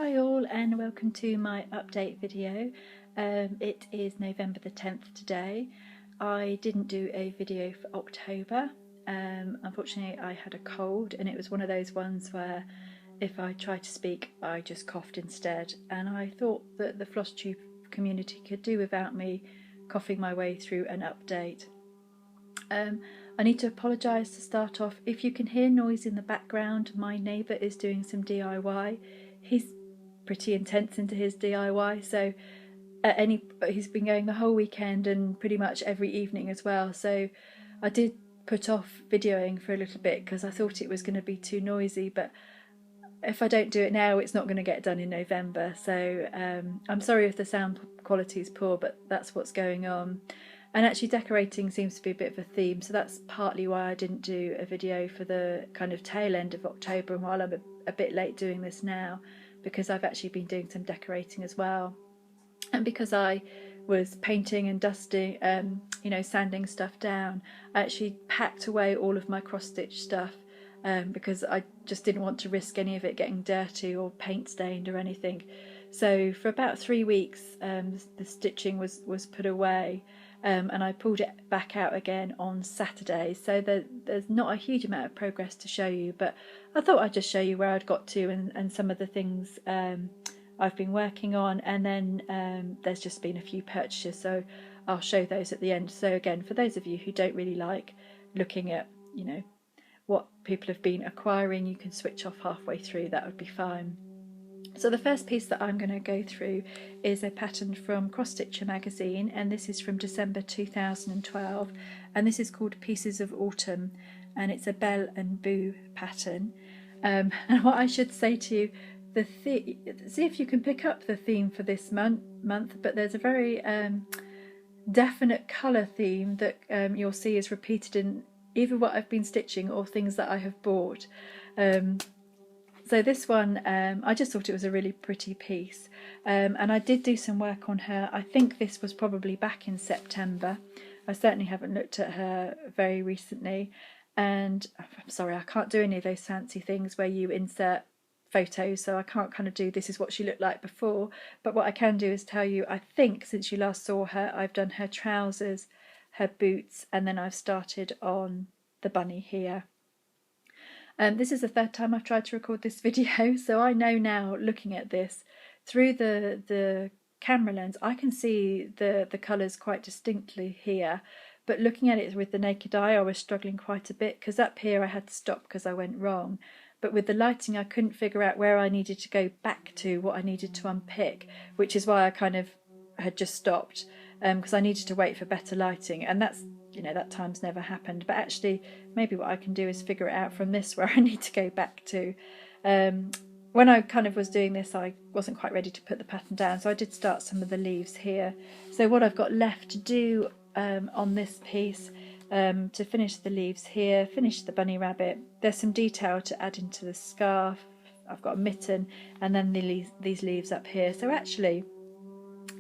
Hi all and welcome to my update video. It is November the 10th today. I didn't do a video for October. Unfortunately I had a cold and it was one of those ones where if I tried to speak I just coughed instead, and I thought that the floss tube community could do without me coughing my way through an update. I need to apologise to start off. If you can hear noise in the background, my neighbour is doing some DIY. He's pretty intense into his DIY, so he's been going the whole weekend and pretty much every evening as well. So I did put off videoing for a little bit because I thought it was going to be too noisy, but if I don't do it now it's not going to get done in November. So I'm sorry if the sound quality is poor, but that's what's going on. And actually decorating seems to be a bit of a theme, so that's partly why I didn't do a video for the kind of tail end of October, and while I'm a bit late doing this now, because I've actually been doing some decorating as well. And because I was painting and dusting, sanding stuff down, I actually packed away all of my cross-stitch stuff because I just didn't want to risk any of it getting dirty or paint stained or anything. So for about 3 weeks the stitching was put away. And I pulled it back out again on Saturday, so there's not a huge amount of progress to show you, but I thought I'd just show you where I'd got to and some of the things I've been working on, and then there's just been a few purchases, so I'll show those at the end. So again, for those of you who don't really like looking at what people have been acquiring, you can switch off halfway through, that would be fine. So the first piece that I'm going to go through is a pattern from Cross Stitcher magazine, and this is from December 2012, and this is called Pieces of Autumn, and it's a Belle and Boo pattern. And what I should say to you, see if you can pick up the theme for this month, but there's a very definite colour theme that you'll see is repeated in either what I've been stitching or things that I have bought. So this one, I just thought it was a really pretty piece, and I did do some work on her. I think this was probably back in September. I certainly haven't looked at her very recently, and I'm sorry I can't do any of those fancy things where you insert photos, so I can't kind of do this is what she looked like before, but what I can do is tell you, I think since you last saw her I've done her trousers, her boots, and then I've started on the bunny here. This is the third time I've tried to record this video, so I know now, looking at this through the camera lens, I can see the colours quite distinctly here, but looking at it with the naked eye I was struggling quite a bit, because up here I had to stop because I went wrong, but with the lighting I couldn't figure out where I needed to go back to, what I needed to unpick, which is why I kind of had just stopped, because I needed to wait for better lighting, and that's, that time's never happened. But actually maybe what I can do is figure it out from this where I need to go back to. When I kind of was doing this I wasn't quite ready to put the pattern down, so I did start some of the leaves here. So what I've got left to do on this piece, to finish the leaves here, finish the bunny rabbit, there's some detail to add into the scarf, I've got a mitten, and then these leaves up here. So actually,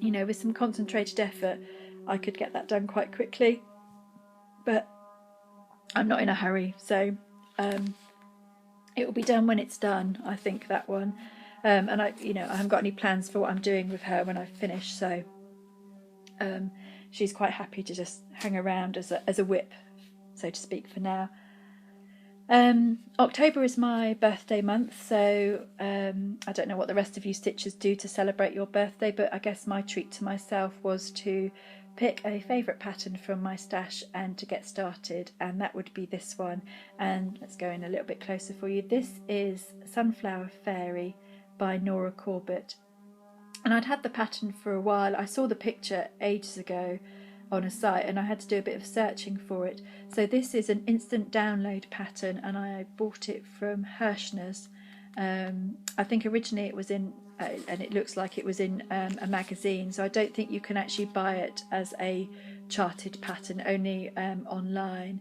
with some concentrated effort I could get that done quite quickly, but I'm not in a hurry, so it will be done when it's done, I think, that one. And I haven't got any plans for what I'm doing with her when I finish, so she's quite happy to just hang around as a whip, so to speak, for now. October is my birthday month, so I don't know what the rest of you stitchers do to celebrate your birthday, but I guess my treat to myself was to pick a favourite pattern from my stash and to get started, and that would be this one. And let's go in a little bit closer for you. This is Sunflower Fairy by Nora Corbett, and I'd had the pattern for a while. I saw the picture ages ago on a site and I had to do a bit of searching for it. So this is an instant download pattern, and I bought it from Hirschner's. I think originally it was in and it looks like it was in a magazine, so I don't think you can actually buy it as a charted pattern, only online.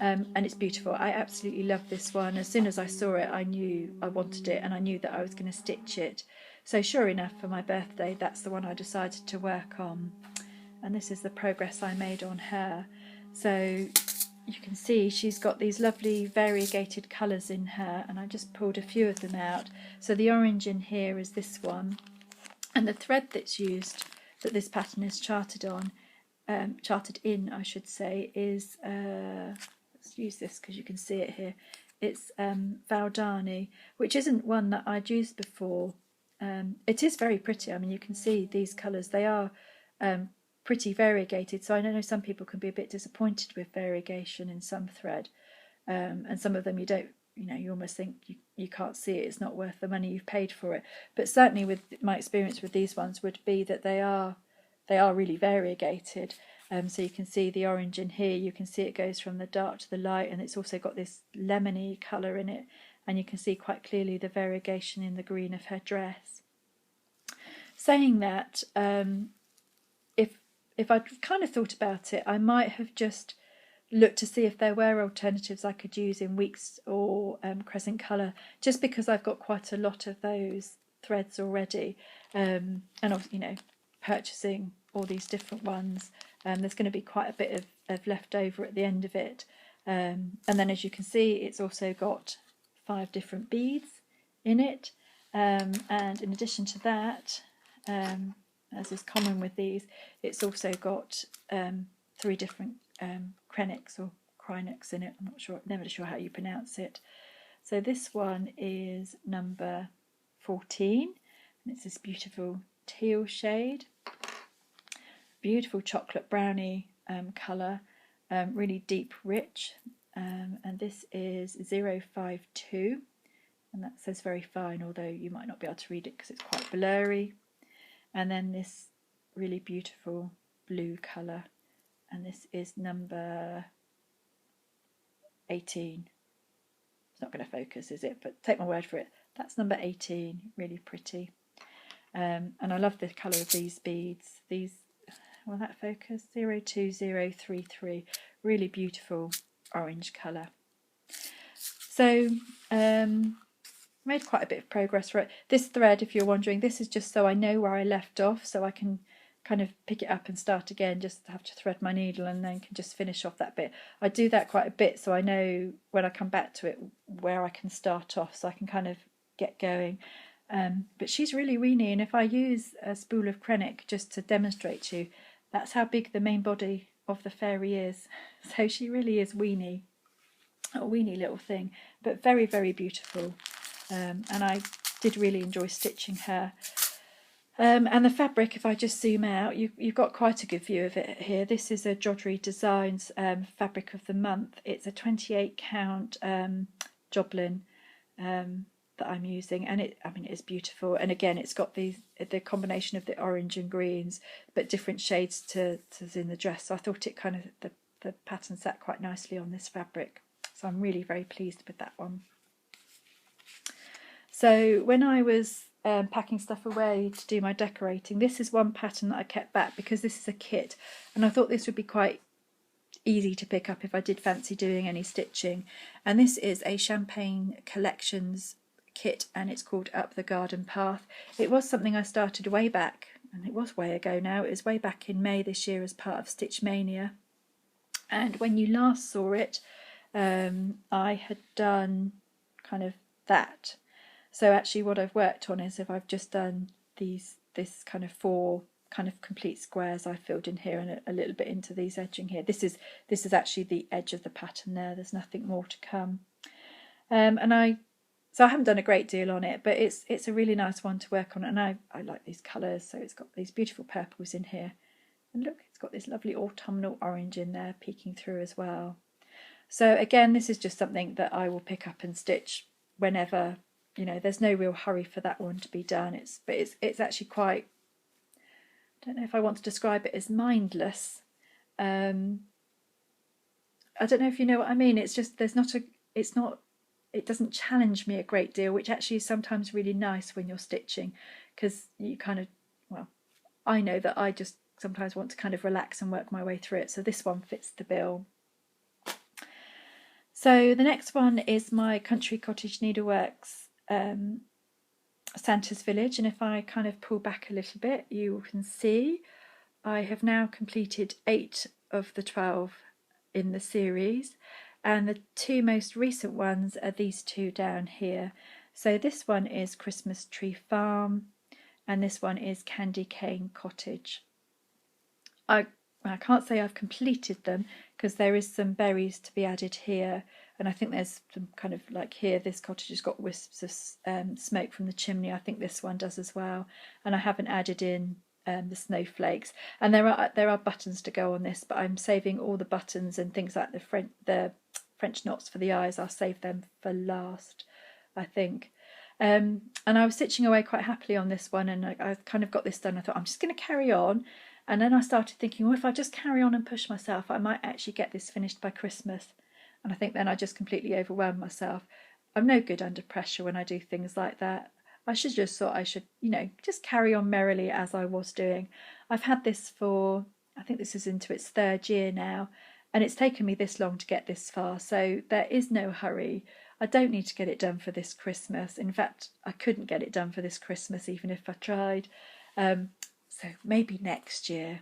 And it's beautiful. I absolutely love this one. As soon as I saw it I knew I wanted it, and I knew that I was going to stitch it. So sure enough, for my birthday that's the one I decided to work on, and this is the progress I made on her. So you can see she's got these lovely variegated colours in her, and I just pulled a few of them out. So the orange in here is this one, and the thread that's used, that this pattern is charted on, charted in I should say, is, let's use this because you can see it here, it's Valdani, which isn't one that I'd used before. It is very pretty. I mean, you can see these colours, they are pretty variegated, so I know some people can be a bit disappointed with variegation in some thread, and some of them you don't, you almost think you can't see it, it's not worth the money you've paid for it. But certainly with my experience with these ones would be that they are really variegated. So you can see the orange in here, you can see it goes from the dark to the light, and it's also got this lemony colour in it, and you can see quite clearly the variegation in the green of her dress. Saying that, if I'd kind of thought about it, I might have just looked to see if there were alternatives I could use in weeks or crescent colour, just because I've got quite a lot of those threads already, and purchasing all these different ones, there's going to be quite a bit of left over at the end of it, and then as you can see it's also got 5 different beads in it, and in addition to that, as is common with these, it's also got 3 different crenics or crinics in it. I'm never sure how you pronounce it. So this one is number 14, and it's this beautiful teal shade, beautiful chocolate brownie colour, really deep, rich, and this is 052, and that says very fine, although you might not be able to read it because it's quite blurry. And then this really beautiful blue colour, and this is number 18. It's not going to focus, is it? But take my word for it, that's number 18. Really pretty. And I love the colour of these beads. These, will that focus? 02033. Really beautiful orange colour. So made quite a bit of progress for it. This thread, if you're wondering, this is just so I know where I left off, so I can kind of pick it up and start again, just have to thread my needle and then can just finish off that bit. I do that quite a bit so I know when I come back to it where I can start off, so I can kind of get going. But she's really weeny, and if I use a spool of Krennic just to demonstrate to you, that's how big the main body of the fairy is. So she really is weeny, a weeny little thing, but very, very beautiful. And I did really enjoy stitching her. And the fabric, if I just zoom out, you've got quite a good view of it here. This is a Jodrell Designs fabric of the month. It's a 28 count Joblin that I'm using, and it is beautiful. And again, it's got the combination of the orange and greens, but different shades to in the dress. So I thought it kind of the pattern sat quite nicely on this fabric. So I'm really very pleased with that one. So when I was packing stuff away to do my decorating, this is one pattern that I kept back because this is a kit, and I thought this would be quite easy to pick up if I did fancy doing any stitching. And this is a Champagne Collections kit, and it's called Up the Garden Path. It was something I started way back, and it was way ago now, it was way back in May this year as part of Stitch Mania. And when you last saw it, I had done kind of that. So actually what I've worked on is if I've just done this kind of 4 kind of complete squares I filled in here and a little bit into these edging here. This is actually the edge of the pattern there. There's nothing more to come. So I haven't done a great deal on it, but it's a really nice one to work on, and I like these colours. So it's got these beautiful purples in here, and look, it's got this lovely autumnal orange in there peeking through as well. So again, this is just something that I will pick up and stitch whenever. There's no real hurry for that one to be done. It's actually quite, I don't know if I want to describe it as mindless. I don't know if you know what I mean. It's just it doesn't challenge me a great deal, which actually is sometimes really nice when you're stitching, because you kind of, well, I know that I just sometimes want to kind of relax and work my way through it. So this one fits the bill. So the next one is my Country Cottage Needleworks Santa's Village, and if I kind of pull back a little bit, you can see I have now completed 8 of the 12 in the series, and the two most recent ones are these two down here. So this one is Christmas Tree Farm and this one is Candy Cane Cottage. I can't say I've completed them because there is some berries to be added here, and I think there's some kind of like here, this cottage has got wisps of smoke from the chimney. I think this one does as well, and I haven't added in the snowflakes. And there are buttons to go on this, but I'm saving all the buttons and things like the French knots for the eyes. I'll save them for last, I think. And I was stitching away quite happily on this one, and I kind of got this done. I thought I'm just going to carry on. And then I started thinking, well, if I just carry on and push myself, I might actually get this finished by Christmas. And I think then I just completely overwhelmed myself. I'm no good under pressure when I do things like that. I should just thought I should, just carry on merrily as I was doing. I've had this for, I think this is into its 3rd year now, and it's taken me this long to get this far. So there is no hurry. I don't need to get it done for this Christmas. In fact, I couldn't get it done for this Christmas even if I tried. So maybe next year.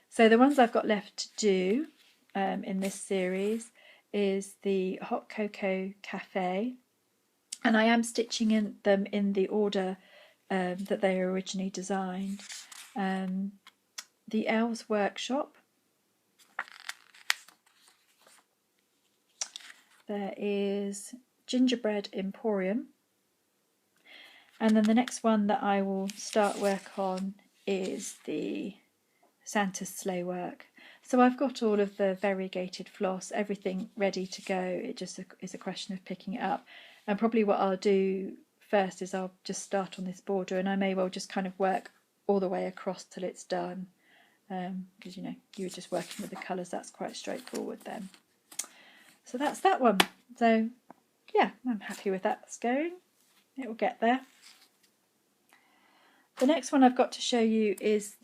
So the ones I've got left to do in this series is the Hot Cocoa Cafe, and I am stitching them in the order that they were originally designed. The Elves Workshop. There is Gingerbread Emporium, and then the next one that I will start work on is the Santa's Sleigh Work. So I've got all of the variegated floss, everything ready to go. It just is a question of picking it up. And probably what I'll do first is I'll just start on this border, and I may well just kind of work all the way across till it's done. Because you're just working with the colours, that's quite straightforward then. So that's that one. So yeah, I'm happy with that. It's going. It will get there. The next one I've got to show you is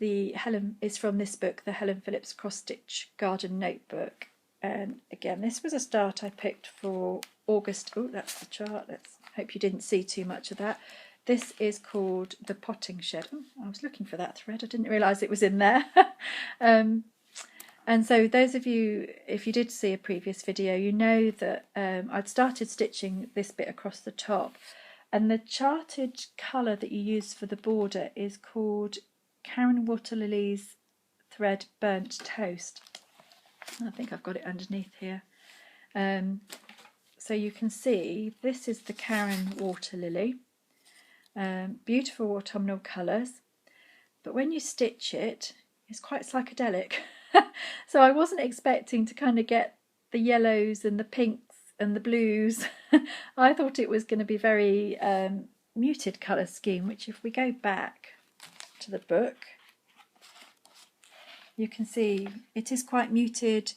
from this book, the Helen Phillips Cross Stitch Garden Notebook. And again, this was a start I picked for August. Oh, that's the chart. Let's hope you didn't see too much of that. This is called The Potting Shed. Oh, I was looking for that thread. I didn't realise it was in there. And so those of you, if you did see a previous video, you know that I'd started stitching this bit across the top. And the charted colour that you use for the border is called Karen Waterlily's Thread Burnt Toast. I think I've got it underneath here. So you can see this is the Karen Waterlily. Beautiful autumnal colours. But when you stitch it, it's quite psychedelic. So I wasn't expecting to kind of get the yellows and the pinks and the blues. I thought it was going to be very muted colour scheme, which if we go back to the book, you can see it is quite muted.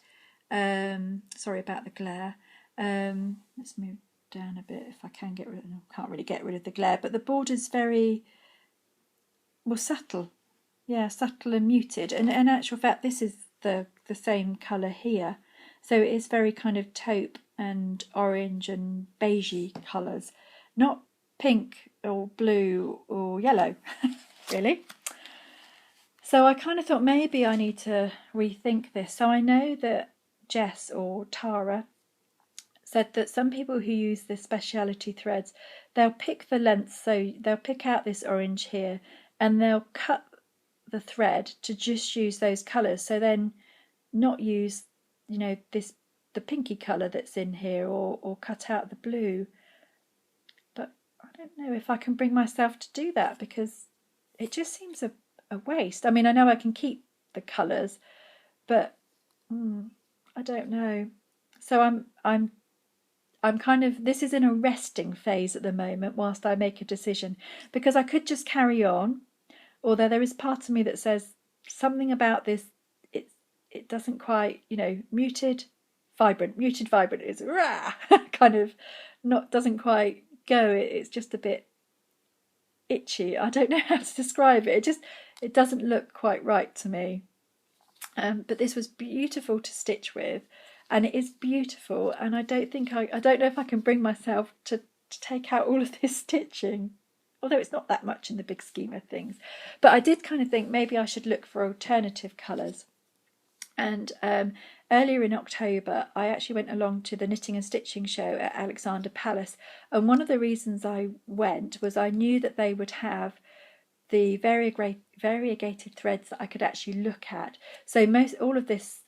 Sorry about the glare. Let's move down a bit if I can get rid of, I can't really get rid of the glare, but the border's very, well, subtle. Yeah, subtle and muted. And in actual fact, this is the same colour here. So it is very kind of taupe and orange and beigey colours, not pink or blue or yellow, really. So I kind of thought maybe I need to rethink this. So I know that Jess or Tara said that some people who use the speciality threads, they'll pick the length, so they'll pick out this orange here and they'll cut the thread to just use those colours, so then not use the pinky colour that's in here, or cut out the blue. But I don't know if I can bring myself to do that, because it just seems a waste. I mean, I know I can keep the colours, but I don't know. So I'm kind of, this is in a resting phase at the moment whilst I make a decision, because I could just carry on, although there is part of me that says something about this, it doesn't quite, muted vibrant is rah, kind of doesn't quite go. It's just a bit itchy. I don't know how to describe it. It doesn't look quite right to me. But this was beautiful to stitch with, and it is beautiful, and I don't know if I can bring myself to take out all of this stitching, although it's not that much in the big scheme of things. But I did kind of think maybe I should look for alternative colours. And earlier in October, I actually went along to the knitting and stitching show at Alexandra Palace, and one of the reasons I went was I knew that they would have the variegated threads that I could actually look at. So all of this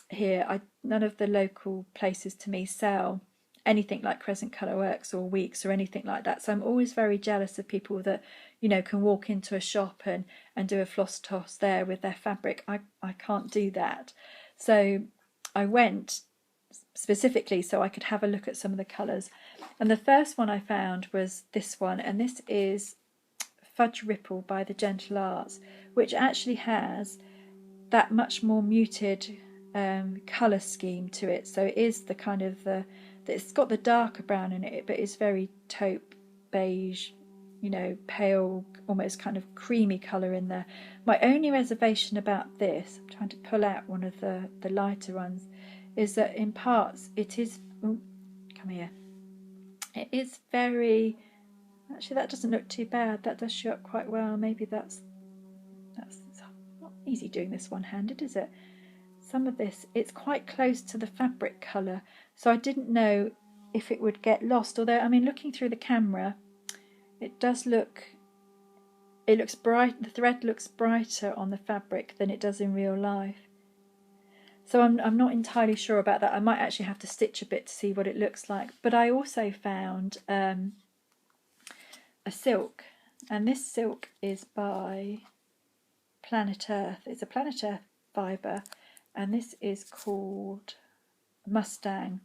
here, none of the local places to me sell anything like Crescent Colour Works or Weeks or anything like that. So I'm always very jealous of people that, you know, can walk into a shop and do a floss toss there with their fabric. I can't do that. So I went specifically so I could have a look at some of the colours. And the first one I found was this one, and this is Fudge Ripple by the Gentle Arts, which actually has that much more muted colour scheme to it. So it is the kind of it's got the darker brown in it, but it's very taupe beige, you know, pale, almost kind of creamy colour in there. My only reservation about this, I'm trying to pull out one of the lighter ones, is that in parts it is, oh, come here, it is very, actually that doesn't look too bad, that does show up quite well. Maybe that's not easy doing this one-handed, is it? Some of this, it's quite close to the fabric colour, so I didn't know if it would get lost, although, I mean, looking through the camera, it does look, it looks bright, the thread looks brighter on the fabric than it does in real life. So I'm not entirely sure about that. I might actually have to stitch a bit to see what it looks like. But I also found a silk, and this silk is by Planet Earth. It's a Planet Earth fibre, and this is called Mustang.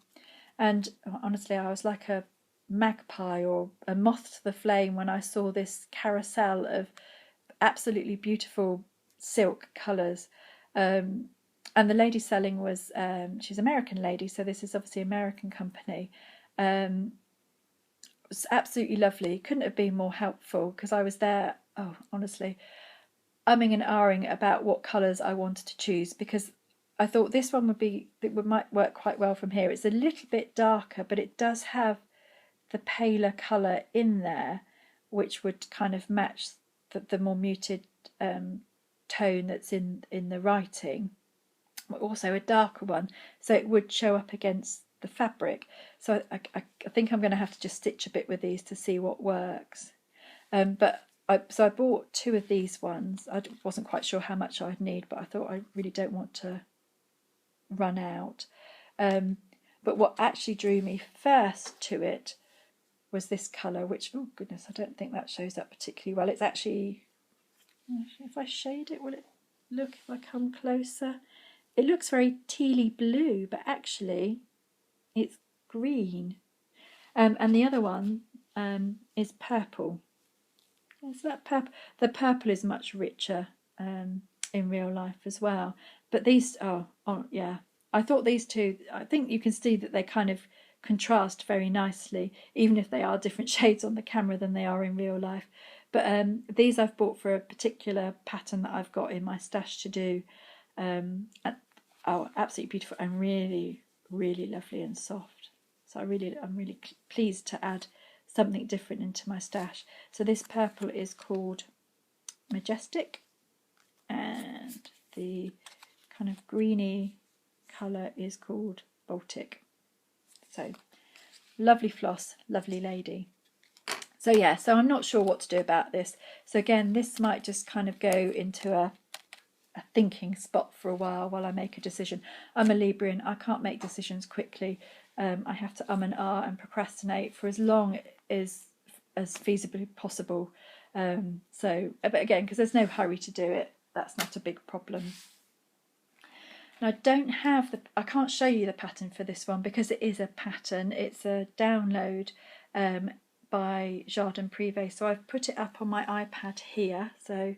And honestly, I was like a magpie or a moth to the flame when I saw this carousel of absolutely beautiful silk colours. And the lady selling was, she's an American lady, so this is obviously an American company. It was absolutely lovely. Couldn't have been more helpful, because I was there, oh, honestly, umming and ahhing about what colours I wanted to choose, because I thought this one might work quite well from here. It's a little bit darker, but it does have the paler colour in there, which would kind of match the more muted tone that's in the writing. Also a darker one, so it would show up against the fabric. So I think I'm going to have to just stitch a bit with these to see what works. But I bought 2 of these ones. I wasn't quite sure how much I'd need, but I thought I really don't want to run out. But what actually drew me first to it was this colour, which, oh goodness, I don't think that shows up particularly well. It's actually, if I shade it, will it look if I come closer? It looks very tealy blue, but actually it's green. And the other one is purple. So that the purple is much richer in real life as well. But these, oh yeah, I thought these two, I think you can see that they kind of contrast very nicely, even if they are different shades on the camera than they are in real life. But these I've bought for a particular pattern that I've got in my stash to do. Oh, absolutely beautiful and really, really lovely and soft. So I'm really pleased to add something different into my stash. So this purple is called Majestic, and the kind of greeny colour is called Baltic. So lovely floss, lovely lady. So yeah, so I'm not sure what to do about this. So again, this might just kind of go into a thinking spot for a while I make a decision. I'm a Librian, I can't make decisions quickly. I have to and ah and procrastinate for as long as feasibly possible. So, but again, because there's no hurry to do it, that's not a big problem. Now, I can't show you the pattern for this one because it is a pattern. It's a download by Jardin Privé. So I've put it up on my iPad here. So,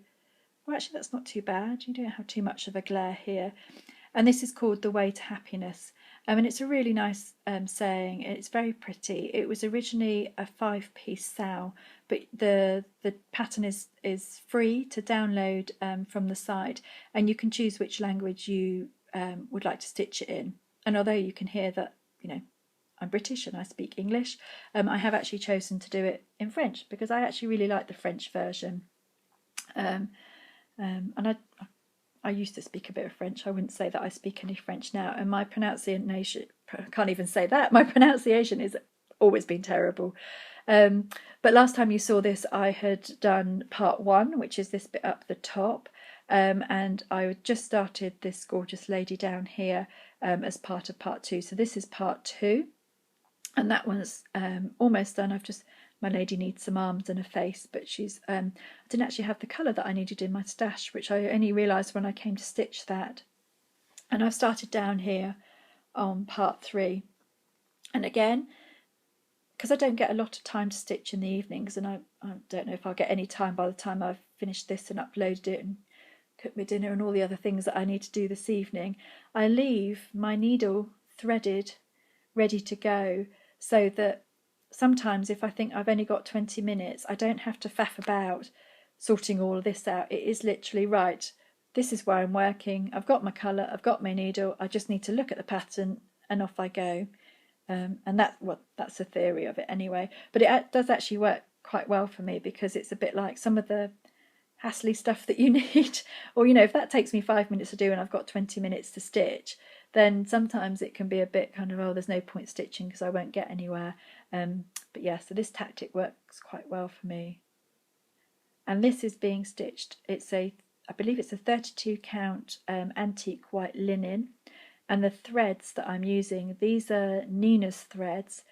well, actually, that's not too bad. You don't have too much of a glare here. And this is called The Way to Happiness. And it's a really nice saying. It's very pretty. It was originally a 5-piece sow, but the pattern is free to download from the site, and you can choose which language you would like to stitch it in. And although you can hear that, you know, I'm British and I speak English, I have actually chosen to do it in French because I actually really like the French version. And I used to speak a bit of French. I wouldn't say that I speak any French now, and my pronunciation, can't even say that, my pronunciation has always been terrible. But last time you saw this, I had done part 1, which is this bit up the top, and I just started this gorgeous lady down here as part of part 2. So this is part 2, and that one's almost done. My lady needs some arms and a face, but she's I didn't actually have the colour that I needed in my stash, which I only realised when I came to stitch that. And I've started down here on part 3, and again, because I don't get a lot of time to stitch in the evenings, and I don't know if I'll get any time by the time I've finished this and uploaded it and cooked my dinner and all the other things that I need to do this evening, I leave my needle threaded ready to go, so that sometimes if I think I've only got 20 minutes, I don't have to faff about sorting all of this out. It is literally, right, this is where I'm working, I've got my colour, I've got my needle, I just need to look at the pattern and off I go. And that's the theory of it anyway. But it does actually work quite well for me, because it's a bit like some of the hassly stuff that you need, or if that takes me 5 minutes to do and I've got 20 minutes to stitch, then sometimes it can be a bit kind of, oh, there's no point stitching because I won't get anywhere. But yeah, so this tactic works quite well for me. And this is being stitched. I believe it's a 32 count antique white linen, and the threads that I'm using, these are Nina's threads,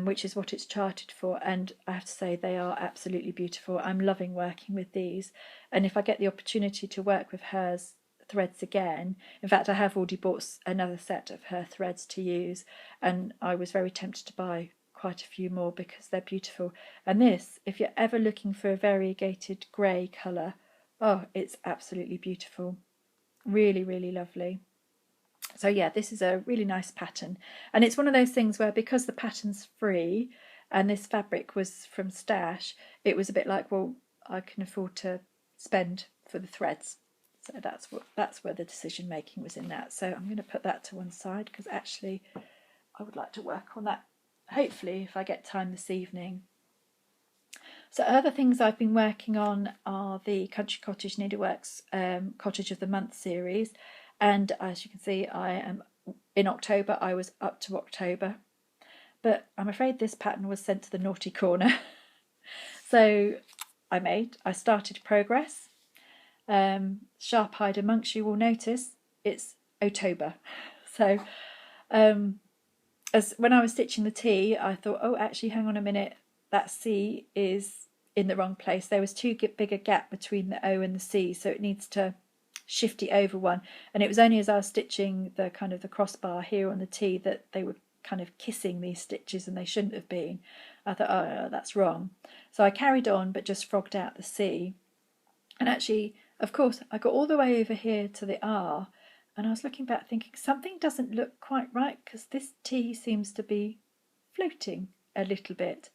which is what it's charted for, and I have to say they are absolutely beautiful. I'm loving working with these, and if I get the opportunity to work with hers threads again, in fact I have already bought another set of her threads to use, and I was very tempted to buy quite a few more because they're beautiful. And this, if you're ever looking for a variegated grey colour, oh, it's absolutely beautiful, really, really lovely. So yeah, this is a really nice pattern, and it's one of those things where, because the pattern's free and this fabric was from stash, it was a bit like, well, I can afford to spend for the threads. So that's where the decision making was in that. So I'm going to put that to one side, because actually I would like to work on that, hopefully, if I get time this evening. So other things I've been working on are the Country Cottage Needleworks Cottage of the Month series, and as you can see, I am in October. I was up to October, but I'm afraid this pattern was sent to the naughty corner. So I started progress. Sharp-eyed amongst you will notice it's October. So as when I was stitching the T, I thought, oh, actually, hang on a minute, that C is in the wrong place. There was too big a gap between the O and the C, so it needs to shifty over one. And it was only as I was stitching the kind of the crossbar here on the T that they were kind of kissing these stitches, and they shouldn't have been. I thought, oh, that's wrong. So I carried on, but just frogged out the C. And actually, of course, I got all the way over here to the R, and I was looking back thinking something doesn't look quite right, because this T seems to be floating a little bit.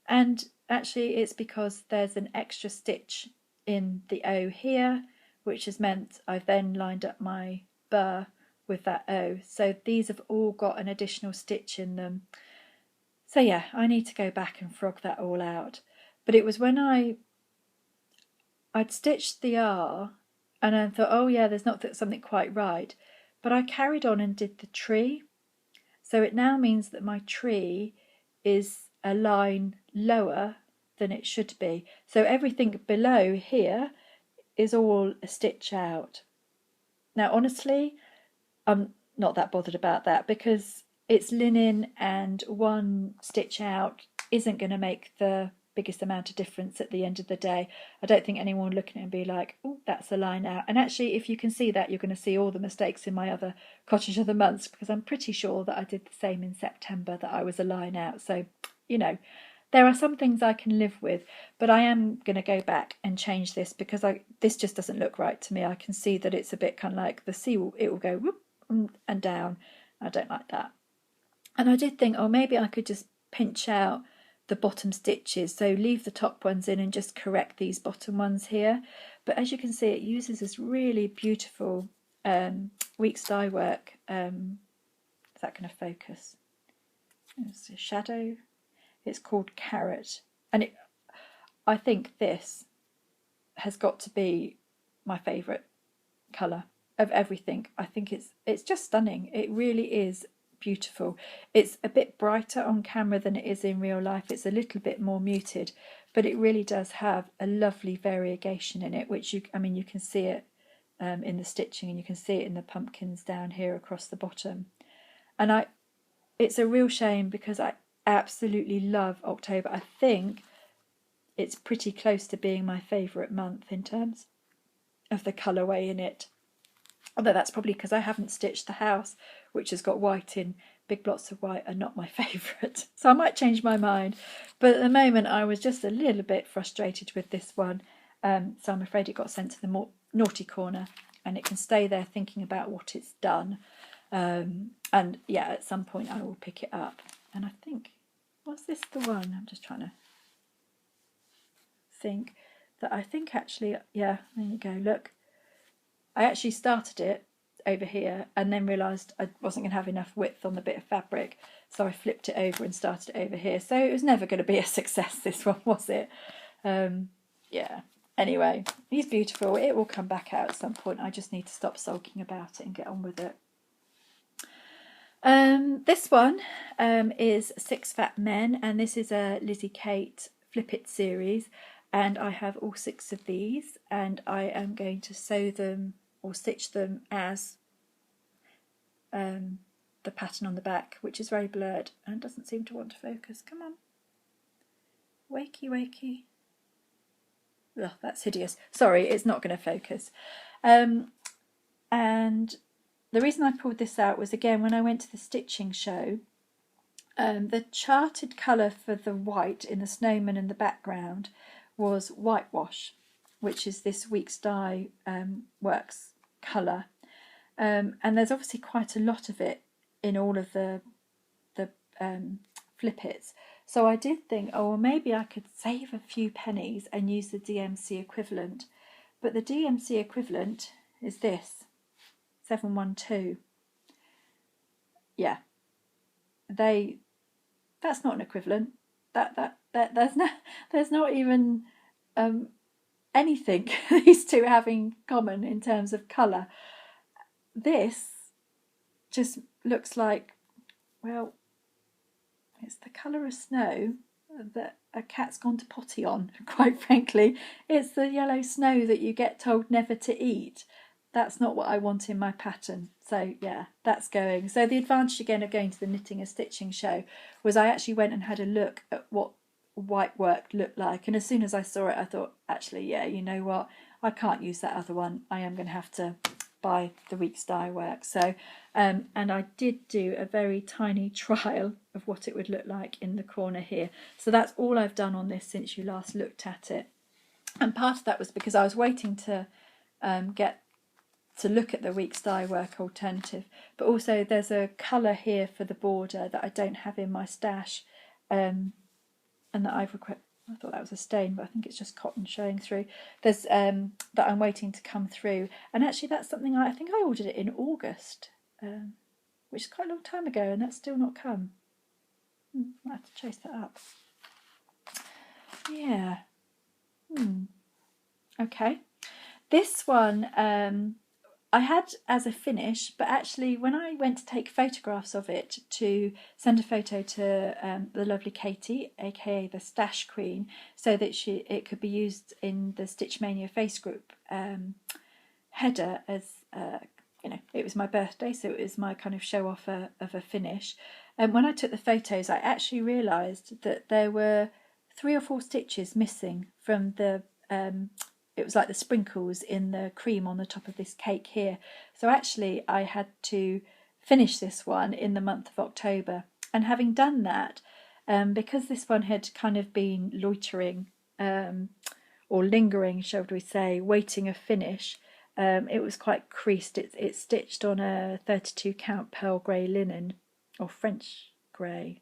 And actually it's because there's an extra stitch in the O here, which has meant I've then lined up my burr with that O. So these have all got an additional stitch in them. So yeah, I need to go back and frog that all out. But it was when I'd stitched the R, and I thought, oh yeah, there's not something quite right. But I carried on and did the tree. So it now means that my tree is a line lower than it should be. So everything below here is all a stitch out. Now honestly, I'm not that bothered about that, because it's linen and one stitch out isn't going to make the biggest amount of difference at the end of the day. I don't think anyone looking at it and be like, oh, that's a line out. And actually, if you can see that, you're going to see all the mistakes in my other Cottage of the Months, because I'm pretty sure that I did the same in September, that I was a line out. So, there are some things I can live with, but I am going to go back and change this, because this just doesn't look right to me. I can see that it's a bit kind of like the C, it will go whoop and down. I don't like that. And I did think, oh, maybe I could just pinch out the bottom stitches, so leave the top ones in and just correct these bottom ones here. But as you can see, it uses this really beautiful week's dye work. Is that going to focus? It's a shadow. It's called Carrot, and I think this has got to be my favourite colour of everything. I think it's just stunning. It really is beautiful. It's a bit brighter on camera than it is in real life. It's a little bit more muted, but it really does have a lovely variegation in it, which you can see it in the stitching, and you can see it in the pumpkins down here across the bottom. And it's a real shame because I absolutely love October. I think it's pretty close to being my favourite month in terms of the colourway in it. Although that's probably because I haven't stitched the house, which has got white in. Big blots of white are not my favourite. So I might change my mind. But at the moment I was just a little bit frustrated with this one. So I'm afraid it got sent to the naughty corner, and it can stay there thinking about what it's done. And yeah, at some point I will pick it up. And I think, was this the one? I'm just trying to think. That I think actually, yeah, there you go, look. I actually started it over here and then realised I wasn't going to have enough width on the bit of fabric, so I flipped it over and started it over here. So it was never going to be a success, this one, was it? Yeah. Anyway, he's beautiful. It will come back out at some point. I just need to stop sulking about it and get on with it. This one is Six Fat Men, and this is a Lizzie Kate Flip It series, and I have all 6 of these, and I am going to sew them or stitch them as the pattern on the back, which is very blurred and doesn't seem to want to focus. Come on, wakey wakey. Ugh, that's hideous. Sorry, it's not going to focus. And the reason I pulled this out was, again, when I went to the stitching show, the charted colour for the white in the snowman in the background was whitewash, which is this Week's Dye Works colour. And there's obviously quite a lot of it in all of the Flip-Its. So I did think, oh, well, maybe I could save a few pennies and use the DMC equivalent. But the DMC equivalent is this, 712. Yeah. That's not an equivalent. There's not even anything these two have in common in terms of colour. This just looks like, well, it's the colour of snow that a cat's gone to potty on, quite frankly. It's the yellow snow that you get told never to eat. That's not what I want in my pattern. So yeah, that's going. So the advantage again of going to the knitting and stitching show was I actually went and had a look at what white work looked like, and as soon as I saw it I thought, actually, yeah, you know what, I can't use that other one. I am going to have to buy the Week's Dye Work. So and I did do a very tiny trial of what it would look like in the corner here. So that's all I've done on this since you last looked at it. And part of that was because I was waiting to get to look at the Week's Dye Work alternative, but also there's a colour here for the border that I don't have in my stash, and that I've requested. I thought that was a stain, but I think it's just cotton showing through. There's that I'm waiting to come through, and actually that's something I think I ordered it in August, which is quite a long time ago, and that's still not come. I have to chase that up. Yeah. Okay. This one I had as a finish, but actually when I went to take photographs of it to send a photo to the lovely Katie, aka the Stash Queen, so that it could be used in the Stitch Mania face group header, as it was my birthday, so it was my kind of show off of a finish. And when I took the photos, I actually realised that there were 3 or 4 stitches missing from the it was like the sprinkles in the cream on the top of this cake here. So actually I had to finish this one in the month of October. And having done that, because this one had kind of been loitering or lingering, shall we say, waiting a finish, it was quite creased. It's stitched on a 32 count pearl grey linen, or French grey,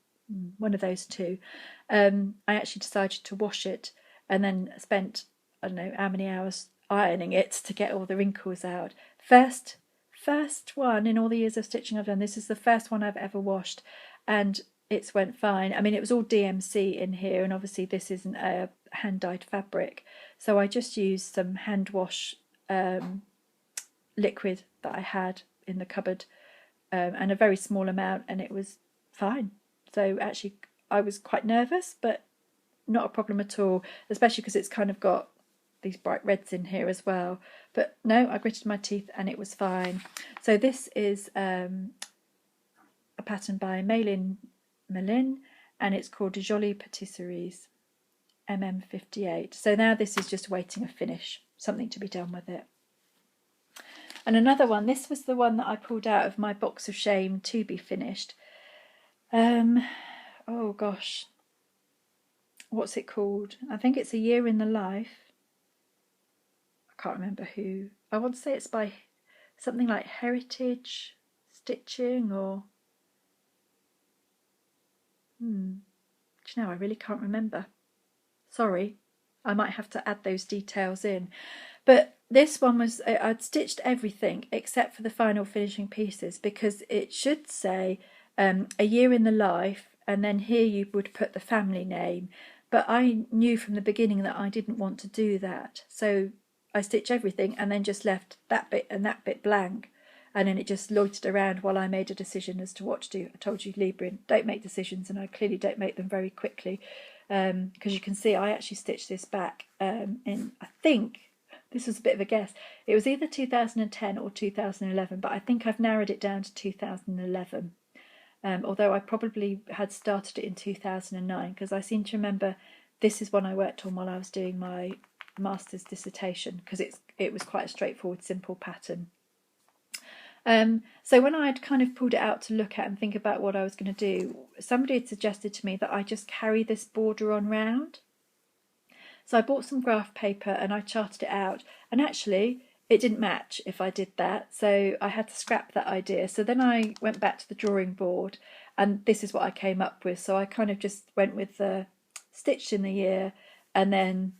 one of those two. I actually decided to wash it and then spent, I don't know how many hours ironing it to get all the wrinkles out. First one in all the years of stitching I've done. This is the first one I've ever washed, and it's went fine. I mean, it was all DMC in here, and obviously this isn't a hand-dyed fabric, so I just used some hand wash liquid that I had in the cupboard, and a very small amount, and it was fine. So actually I was quite nervous, but not a problem at all, especially because it's kind of got these bright reds in here as well. But no, I gritted my teeth and it was fine. So this is a pattern by Melin, and it's called Jolie Patisseries MM58. So now this is just waiting a finish, something to be done with it. And another one, this was the one that I pulled out of my box of shame to be finished. Oh gosh, what's it called? I think it's A Year in the Life. I can't remember who. I want to say it's by something like Heritage Stitching, or do you know, I really can't remember. Sorry, I might have to add those details in. But this one was, I'd stitched everything except for the final finishing pieces, because it should say A Year in the Life, and then here you would put the family name. But I knew from the beginning that I didn't want to do that. So I stitched everything and then just left that bit and that bit blank. And then it just loitered around while I made a decision as to what to do. I told you, Libra, don't make decisions, and I clearly don't make them very quickly. Because you can see I actually stitched this back in, I think, this was a bit of a guess. It was either 2010 or 2011, but I think I've narrowed it down to 2011. Although I probably had started it in 2009, because I seem to remember this is one I worked on while I was doing my master's dissertation, because it was quite a straightforward, simple pattern. So when I had kind of pulled it out to look at and think about what I was going to do, somebody had suggested to me that I just carry this border on round. So I bought some graph paper and I charted it out, and actually it didn't match if I did that, so I had to scrap that idea. So then I went back to the drawing board, and this is what I came up with. So I kind of just went with the stitched in the year, and then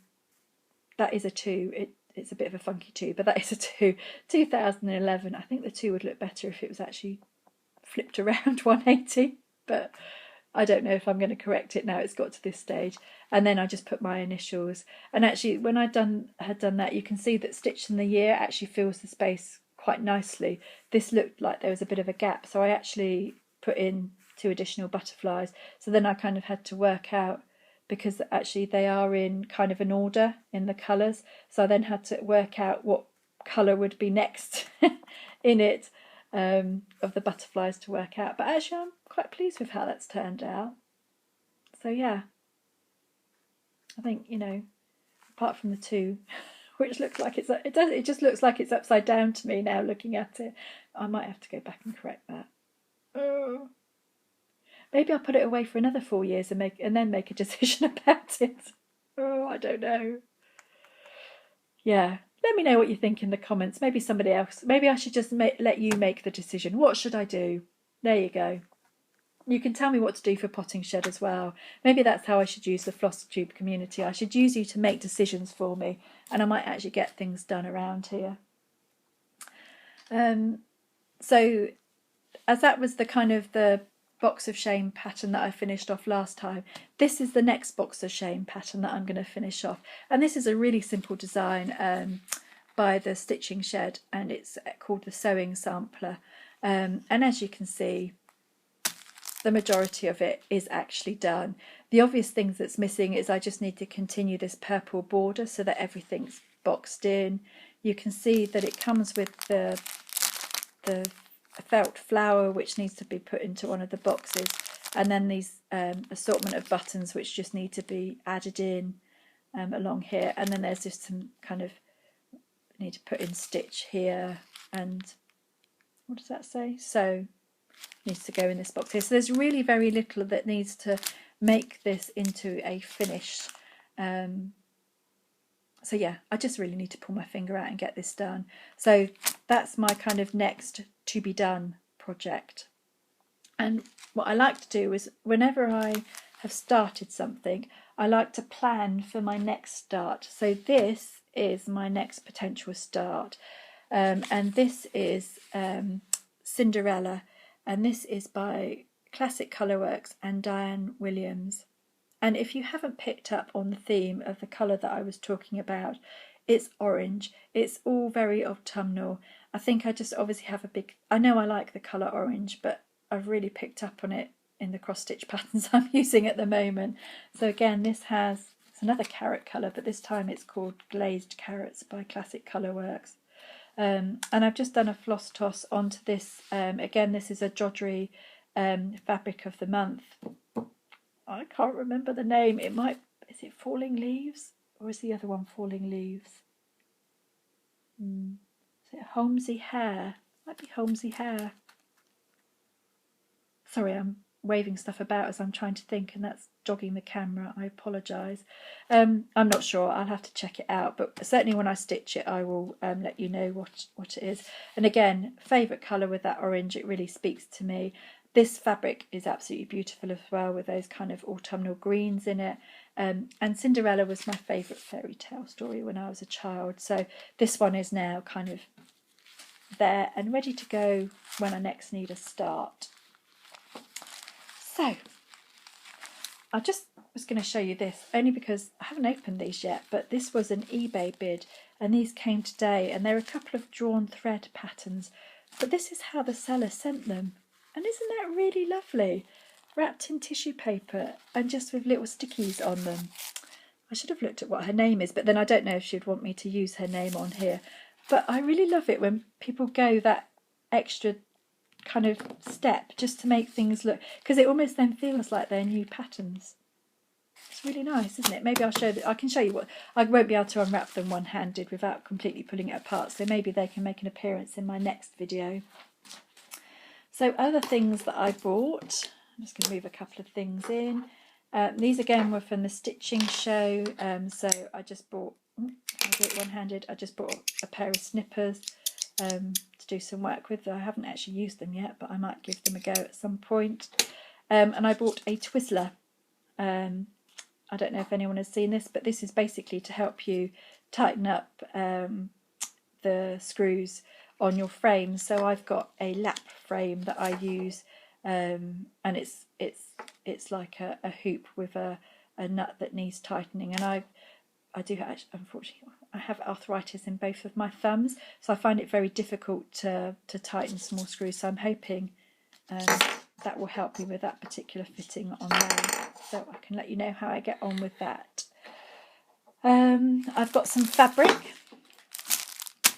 that is a 2. It's a bit of a funky 2, but that is a 2. 2011. I think the 2 would look better if it was actually flipped around 180, but I don't know if I'm going to correct it now it's got to this stage. And then I just put my initials. And actually, when I had done that, you can see that stitched in the year actually fills the space quite nicely. This looked like there was a bit of a gap, so I actually put in 2 additional butterflies. So then I kind of had to work out, because actually they are in kind of an order in the colours, so I then had to work out what colour would be next in it, of the butterflies to work out. But actually I'm quite pleased with how that's turned out. So yeah, I think, you know, apart from the 2, which looks like it just looks like it's upside down to me now looking at it. I might have to go back and correct that. Maybe I'll put it away for another 4 years and then make a decision about it. I don't know. Yeah, let me know what you think in the comments. Maybe somebody else. Maybe I should just let you make the decision. What should I do? There you go. You can tell me what to do for Potting Shed as well. Maybe that's how I should use the Floss Tube community. I should use you to make decisions for me, and I might actually get things done around here. So as that was the kind of the box of shame pattern that I finished off last time, this is the next box of shame pattern that I'm going to finish off. And this is a really simple design by the Stitching Shed, and it's called the Sewing Sampler. And as you can see, the majority of it is actually done. The obvious things that's missing is I just need to continue this purple border so that everything's boxed in. You can see that it comes with the felt flower, which needs to be put into one of the boxes, and then these assortment of buttons which just need to be added in along here, and then there's just some kind of need to put in stitch here, and what does that say? So needs to go in this box here. So there's really very little that needs to make this into a finish. So yeah, I just really need to pull my finger out and get this done. So that's my kind of next to be done project. And what I like to do is whenever I have started something, I like to plan for my next start. So this is my next potential start. And this is Cinderella, and this is by Classic Colourworks and Diane Williams. And if you haven't picked up on the theme of the colour that I was talking about, it's orange. It's all very autumnal. I think I just obviously have a big, I know I like the colour orange, but I've really picked up on it in the cross stitch patterns I'm using at the moment. So again, this has, it's another carrot colour, but this time it's called Glazed Carrots by Classic Colourworks. And I've just done a floss toss onto this. Again, this is a Jodrey fabric of the month. I can't remember the name. It might, is it Falling Leaves? Or is the other one Falling Leaves? Is it Holmesy Hair? Might be Holmesy Hair. Sorry, I'm waving stuff about as I'm trying to think, and that's jogging the camera. I apologise. I'm not sure. I'll have to check it out, but certainly when I stitch it, I will let you know what it is. And again, favourite colour with that orange. It really speaks to me. This fabric is absolutely beautiful as well, with those kind of autumnal greens in it. And Cinderella was my favourite fairy tale story when I was a child. So this one is now kind of there and ready to go when I next need a start. So I just was going to show you this only because I haven't opened these yet, but this was an eBay bid and these came today, and they're a couple of drawn thread patterns, but this is how the seller sent them. And isn't that really lovely? Wrapped in tissue paper and just with little stickies on them. I should have looked at what her name is, but then I don't know if she'd want me to use her name on here. But I really love it when people go that extra kind of step just to make things look, because it almost then feels like they're new patterns. It's really nice, isn't it? Maybe I'll show that. I can show you what. I won't be able to unwrap them one-handed without completely pulling it apart, so maybe they can make an appearance in my next video. So other things that I bought, I'm just going to move a couple of things in. These again were from the stitching show, so I just bought, I'll do it one-handed, I just bought a pair of snippers to do some work with. I haven't actually used them yet, but I might give them a go at some point. And I bought a Twizzler. I don't know if anyone has seen this, but this is basically to help you tighten up the screws on your frame. So I've got a lap frame that I use, and it's like a hoop with a nut that needs tightening. And I do actually, unfortunately, I have arthritis in both of my thumbs, so I find it very difficult to tighten small screws. So I'm hoping that will help me with that particular fitting on there. So I can let you know how I get on with that. I've got some fabric.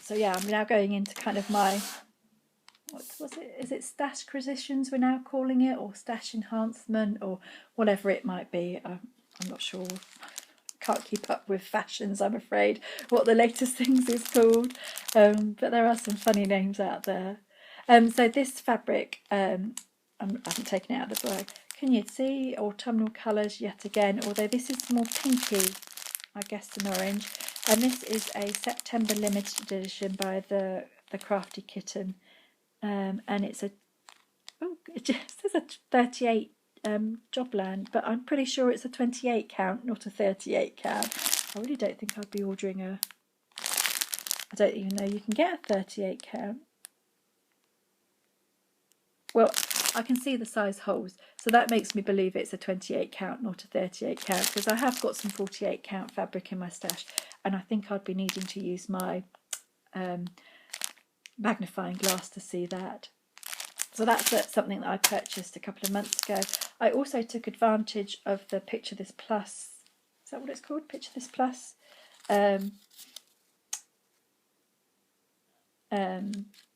So yeah, I'm now going into kind of my, what was it? Is it stash acquisitions we're now calling it, or stash enhancement, or whatever it might be? I'm not sure. Can't keep up with fashions, I'm afraid, what the latest things is called. But there are some funny names out there. So this fabric, I haven't taken it out of the bag. Can you see autumnal colours yet again? Although this is more pinky, I guess, than orange. And this is a September limited edition by the Crafty Kitten, and it's a, oh, it just says a 38 Jobland, but I'm pretty sure it's a 28 count, not a 38 count. I really don't think I'd be ordering a, I don't even know you can get a 38 count. Well, I can see the size holes, so that makes me believe it's a 28 count, not a 38 count, because I have got some 48 count fabric in my stash, and I think I'd be needing to use my magnifying glass to see that. So that's something that I purchased a couple of months ago. I also took advantage of the Picture This Plus, is that what it's called? Picture This Plus?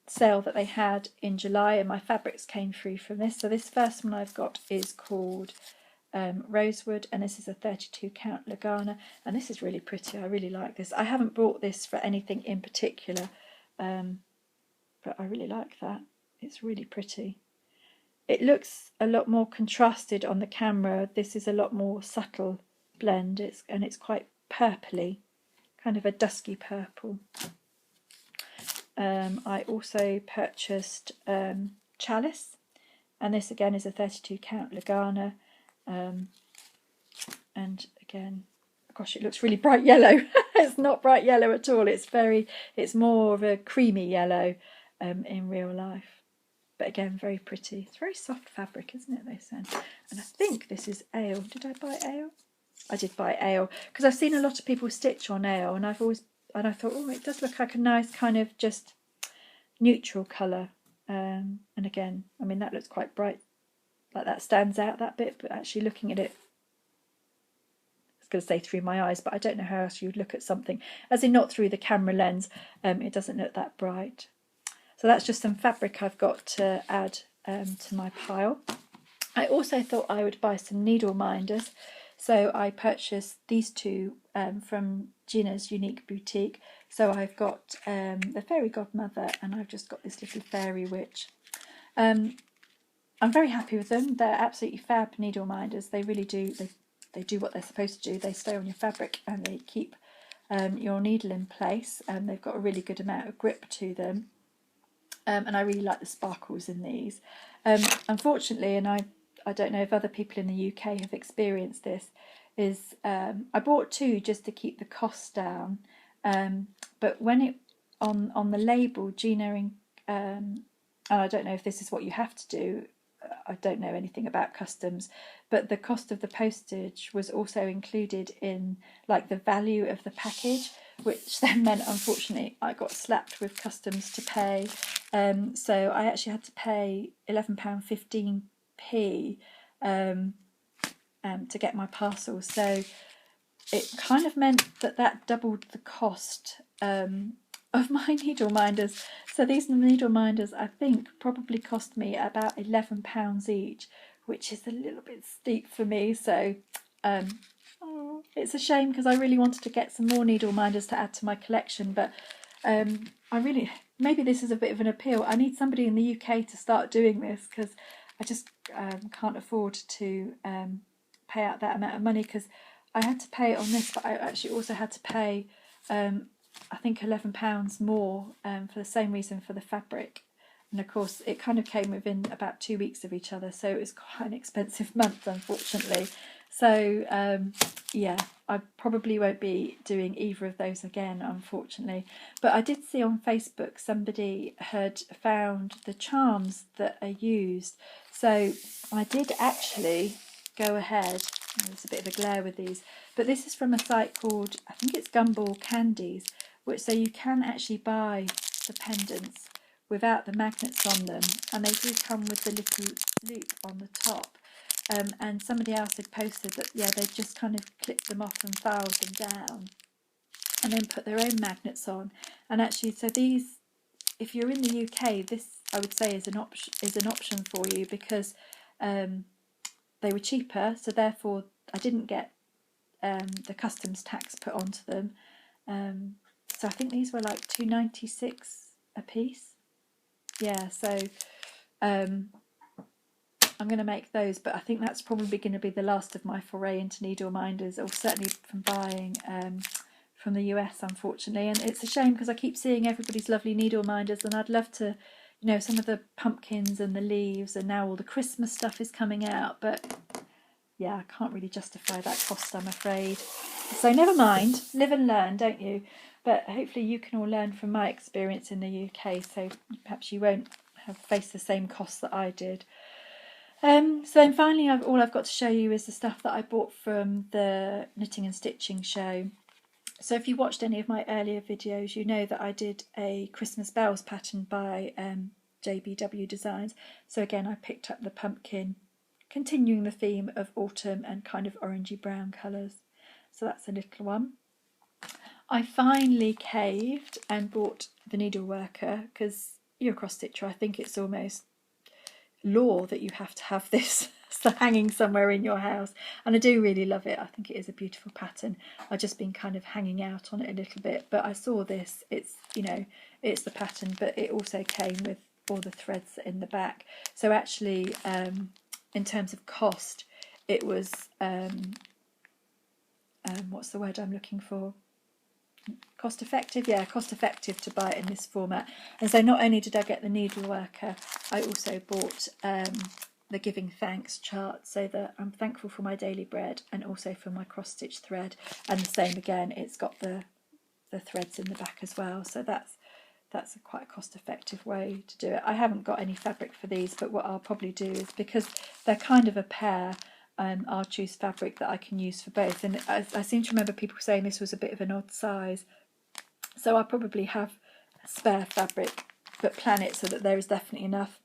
Sale that they had in July, and my fabrics came through from this. So this first one I've got is called Rosewood, and this is a 32 count Lagana, and this is really pretty. I really like this. I haven't bought this for anything in particular, but I really like that. It's really pretty. It looks a lot more contrasted on the camera. This is a lot more subtle blend, and it's quite purpley, kind of a dusky purple. I also purchased Chalice, and this again is a 32 count Lagana, and again, gosh, it looks really bright yellow. It's not bright yellow at all. It's more of a creamy yellow in real life, but again, very pretty. It's very soft fabric, isn't it, they said? And I think this is ale. Did I buy ale? I did buy ale, because I've seen a lot of people stitch on ale, and I thought, oh, it does look like a nice kind of just neutral colour. And again, I mean, that looks quite bright, like that stands out that bit, but actually looking at it, I was going to say through my eyes, but I don't know how else you'd look at something, as in not through the camera lens, it doesn't look that bright. So that's just some fabric I've got to add to my pile. I also thought I would buy some needle minders, so I purchased these two from Gina's Unique Boutique. So I've got the Fairy Godmother, and I've just got this little Fairy Witch. I'm very happy with them. They're absolutely fab needle minders. They really do. They do what they're supposed to do. They stay on your fabric and they keep your needle in place. They've got a really good amount of grip to them. And I really like the sparkles in these. Unfortunately, and I don't know if other people in the UK have experienced this, is I bought two just to keep the costs down. But when it on the label, Gina, and I don't know if this is what you have to do, I don't know anything about customs, but the cost of the postage was also included in like the value of the package, which then meant, unfortunately, I got slapped with customs to pay. So I actually had to pay £11.15p to get my parcel. So it kind of meant that doubled the cost of my needle minders. So these needle minders, I think, probably cost me about £11 each, which is a little bit steep for me. So it's a shame, because I really wanted to get some more needle minders to add to my collection, but maybe this is a bit of an appeal. I need somebody in the UK to start doing this, because I just can't afford to pay out that amount of money, because I had to pay it on this, but I actually also had to pay I think £11 more for the same reason for the fabric. And of course it kind of came within about 2 weeks of each other, so it was quite an expensive month, unfortunately. So yeah, I probably won't be doing either of those again, unfortunately. But I did see on Facebook somebody had found the charms that are used, so I did actually go ahead. There's a bit of a glare with these, but this is from a site called, I think it's Gumball Candies, which, so you can actually buy the pendants without the magnets on them, and they do come with the little loop on the top. And somebody else had posted that, yeah, they just kind of clipped them off and filed them down and then put their own magnets on. And actually, so these, if you're in the UK, this I would say is an option for you, because they were cheaper, so therefore I didn't get the customs tax put onto them. So I think these were like £2.96 a piece. Yeah, so I'm going to make those, but I think that's probably going to be the last of my foray into needle minders, or certainly from buying from the US, unfortunately. And it's a shame, because I keep seeing everybody's lovely needle minders, and I'd love to, you know, some of the pumpkins and the leaves, and now all the Christmas stuff is coming out, but yeah, I can't really justify that cost, I'm afraid. So never mind, live and learn, don't you? But hopefully you can all learn from my experience in the UK, so perhaps you won't have faced the same costs that I did. So then finally, all I've got to show you is the stuff that I bought from the Knitting and Stitching show. So if you watched any of my earlier videos, you know that I did a Christmas bells pattern by JBW Designs. So again, I picked up the pumpkin, continuing the theme of autumn and kind of orangey brown colours. So that's a little one. I finally caved and bought the needle worker, because you're a cross stitcher, I think it's almost law that you have to have this hanging somewhere in your house, and I do really love it. I think it is a beautiful pattern. I've just been kind of hanging out on it a little bit, but I saw this, it's, you know, it's the pattern, but it also came with all the threads in the back. So actually in terms of cost, it was what's the word I'm looking for? Cost effective, yeah, cost effective to buy it in this format. And so not only did I get the needle worker, I also bought the Giving Thanks chart, so that I'm thankful for my daily bread and also for my cross stitch thread. And the same again, it's got the threads in the back as well. So that's quite a cost effective way to do it. I haven't got any fabric for these, but what I'll probably do is, because they're kind of a pair, I'll choose fabric that I can use for both. And I seem to remember people saying this was a bit of an odd size, so I'll probably have spare fabric but plan it so that there is definitely enough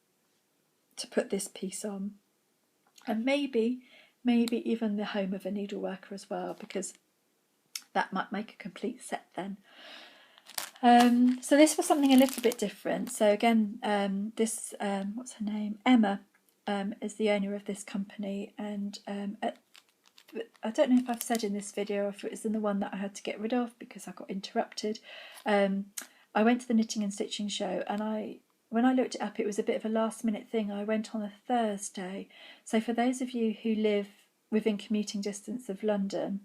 to put this piece on, and maybe even the home of a needleworker as well, because that might make a complete set then. So this was something a little bit different. So again, this what's her name, Emma, is the owner of this company, and I don't know if I've said in this video or if it was in the one that I had to get rid of because I got interrupted. I went to the knitting and stitching show, and when I looked it up, it was a bit of a last minute thing. I went on a Thursday. So for those of you who live within commuting distance of London,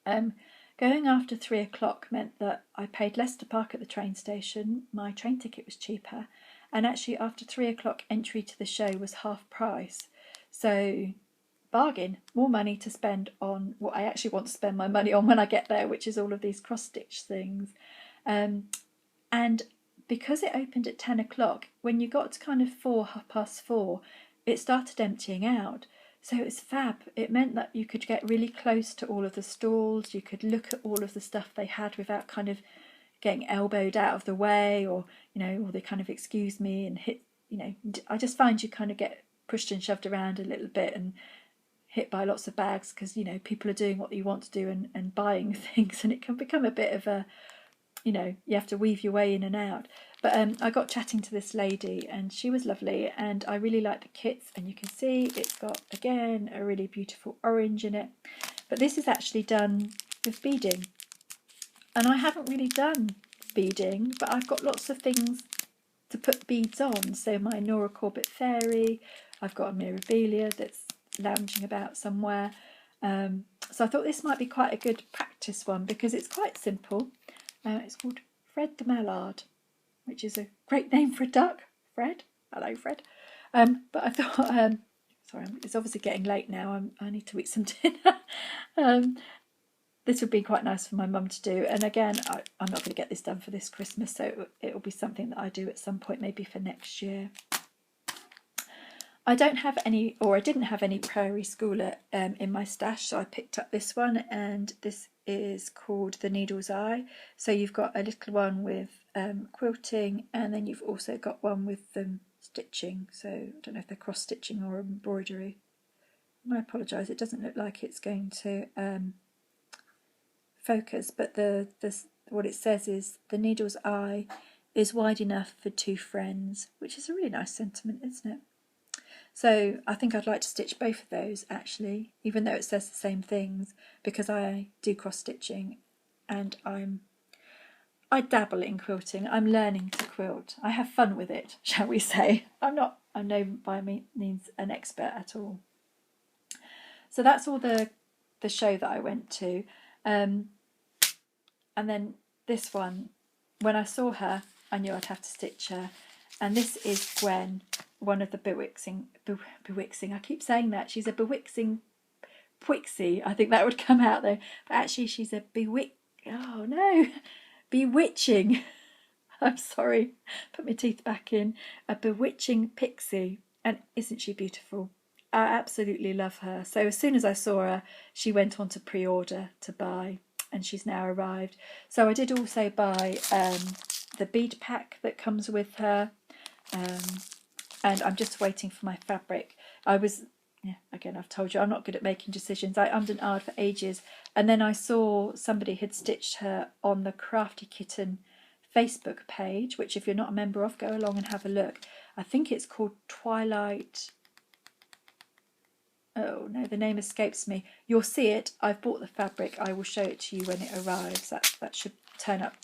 going after 3 o'clock meant that I paid less to park at the train station. My train ticket was cheaper, and actually after 3 o'clock entry to the show was half price. So bargain, more money to spend on what I actually want to spend my money on when I get there, which is all of these cross-stitch things. And because it opened at 10 o'clock, when you got to kind of 4:30, it started emptying out. So it was fab. It meant that you could get really close to all of the stalls. You could look at all of the stuff they had without kind of getting elbowed out of the way, or, or they kind of excuse me and hit, I just find you kind of get pushed and shoved around a little bit and hit by lots of bags because, people are doing what you want to do and buying things, and it can become a bit of a, you have to weave your way in and out. But I got chatting to this lady, and she was lovely, and I really like the kits, and you can see it's got, again, a really beautiful orange in it. But this is actually done with beading, and I haven't really done beading, but I've got lots of things to put beads on. So my Nora Corbett fairy, I've got a Mirabilia that's lounging about somewhere. So I thought this might be quite a good practice one because it's quite simple. It's called Fred the Mallard, which is a great name for a duck. Fred. Hello, Fred. But I thought, sorry, it's obviously getting late now. I need to eat some dinner. This would be quite nice for my mum to do. And again, I'm not going to get this done for this Christmas, so it'll be something that I do at some point, maybe for next year. I don't have any, or I didn't have any Prairie Schooler in my stash, so I picked up this one, and this is called The Needle's Eye. So you've got a little one with quilting, and then you've also got one with stitching. So I don't know if they're cross stitching or embroidery. I apologise, it doesn't look like it's going to focus, but what it says is the needle's eye is wide enough for 2 friends, which is a really nice sentiment, isn't it? So I think I'd like to stitch both of those actually, even though it says the same things, because I do cross stitching and I dabble in quilting. I'm learning to quilt. I have fun with it, shall we say. I'm no by means an expert at all. So that's all the show that I went to. And then this one, when I saw her, I knew I'd have to stitch her. And this is Gwen, one of the bewixing, I keep saying that, she's a bewixing Pwixie, I think that would come out though, but actually she's a bewitching, I'm sorry, put my teeth back in, a bewitching pixie, and isn't she beautiful? I absolutely love her. So as soon as I saw her, she went on to pre-order to buy, and she's now arrived. So I did also buy the bead pack that comes with her, and I'm just waiting for my fabric. Again, I've told you I'm not good at making decisions. I ummed and ahed for ages, and then I saw somebody had stitched her on the Crafty Kitten Facebook page, which if you're not a member of, go along and have a look. I think it's called Twilight. Oh no, the name escapes me. You'll see it. I've bought the fabric. I will show it to you when it arrives. That should turn up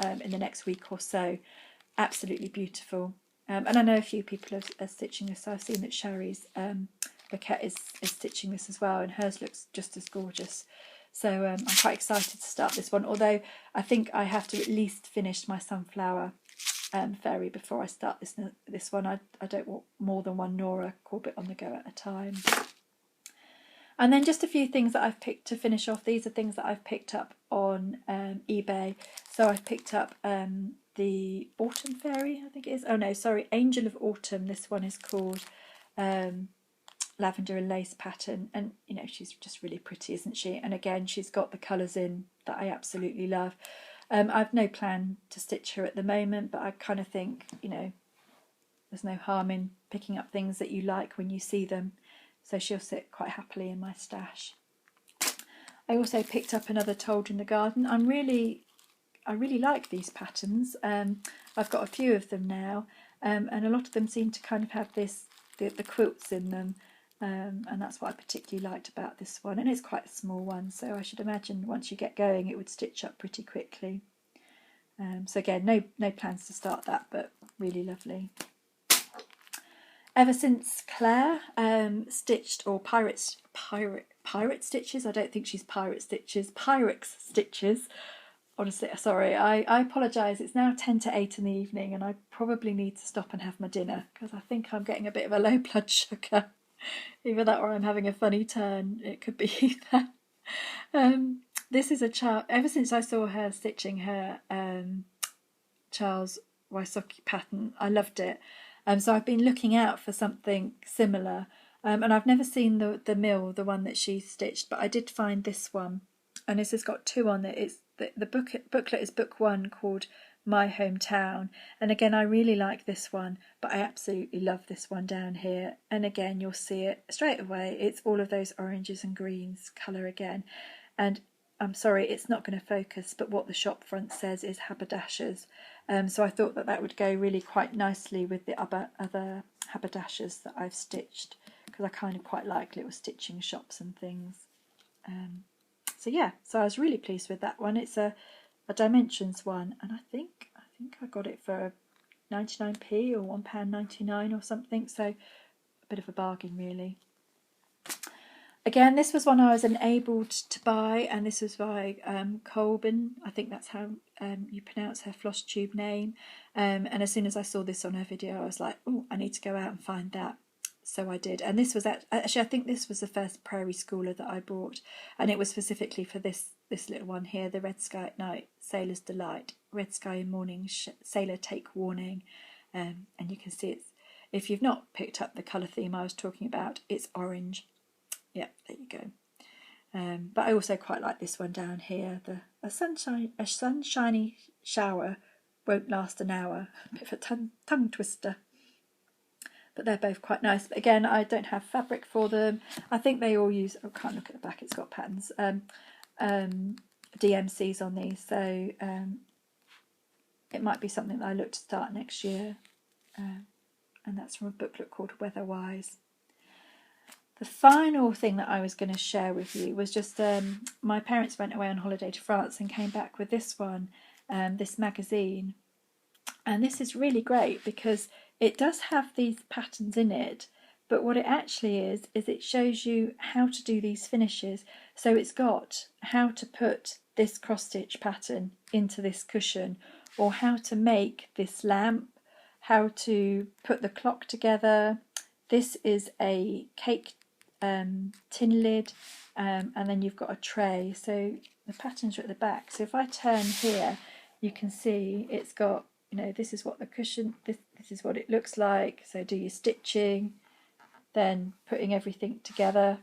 in the next week or so. Absolutely beautiful. And I know a few people are stitching this. So I've seen that Sherry's Bouquet is stitching this as well, and hers looks just as gorgeous. So I'm quite excited to start this one, although I think I have to at least finish my sunflower fairy before I start this one. I don't want more than one Nora Corbett on the go at a time. And then just a few things that I've picked to finish off. These are things that I've picked up on eBay. So I've picked up the Autumn Fairy, I think it is. Oh no, sorry, Angel of Autumn. This one is called Lavender and Lace pattern. And, she's just really pretty, isn't she? And again, she's got the colours in that I absolutely love. I've no plan to stitch her at the moment, but I kind of think, you know, there's no harm in picking up things that you like when you see them, so she'll sit quite happily in my stash. I also picked up another Told in the Garden. I really like these patterns. I've got a few of them now, and a lot of them seem to kind of have the quilts in them, and that's what I particularly liked about this one. And it's quite a small one, so I should imagine once you get going it would stitch up pretty quickly. So again, no plans to start that, but really lovely. Ever since Claire stitched, or pirate stitches, I don't think she's pirate stitches, Pyrex stitches. Honestly, sorry, I apologise. It's now 10 to 8 in the evening and I probably need to stop and have my dinner because I think I'm getting a bit of a low blood sugar. Either that or I'm having a funny turn. It could be either. This is a child, ever since I saw her stitching her Charles Wysocki pattern, I loved it. So I've been looking out for something similar, and I've never seen the mill, the one that she stitched, but I did find this one, and this has got two on it. It's the booklet is book 1 called My Hometown, and again I really like this one, but I absolutely love this one down here, and again you'll see it straight away. It's all of those oranges and greens colour again, and I'm sorry it's not going to focus, but what the shop front says is haberdashers. So I thought that would go really quite nicely with the other haberdashers that I've stitched, because I kind of quite like little stitching shops and things. So yeah, so I was really pleased with that one. It's a Dimensions one, and I think I got it for 99p or £1.99 or something, so a bit of a bargain really. Again, this was one I was enabled to buy, and this was by Colburn. I think that's how you pronounce her floss tube name. And as soon as I saw this on her video, I was like, oh, I need to go out and find that. So I did. And this was actually, I think this was the first Prairie Schooler that I bought, and it was specifically for this little one here, the Red Sky at Night, Sailor's Delight, Red Sky in Morning, Sailor Take Warning. And you can see it's, if you've not picked up the colour theme I was talking about, it's orange. Yeah, there you go. But I also quite like this one down here. A sunshiny shower won't last an hour. A bit of a tongue twister. But they're both quite nice. But again, I don't have fabric for them. I think they all use, I can't look at the back, it's got patterns. DMCs on these. So it might be something that I look to start next year. And that's from a booklet called Weatherwise. The final thing that I was going to share with you was just my parents went away on holiday to France and came back with this one, this magazine. And this is really great because it does have these patterns in it, but what it actually is it shows you how to do these finishes. So it's got how to put this cross stitch pattern into this cushion, or how to make this lamp, how to put the clock together. This is a cake tin lid, and then you've got a tray, so the patterns are at the back. So if I turn here, you can see it's got, you know, this is what the cushion, this is what it looks like. So do your stitching, then putting everything together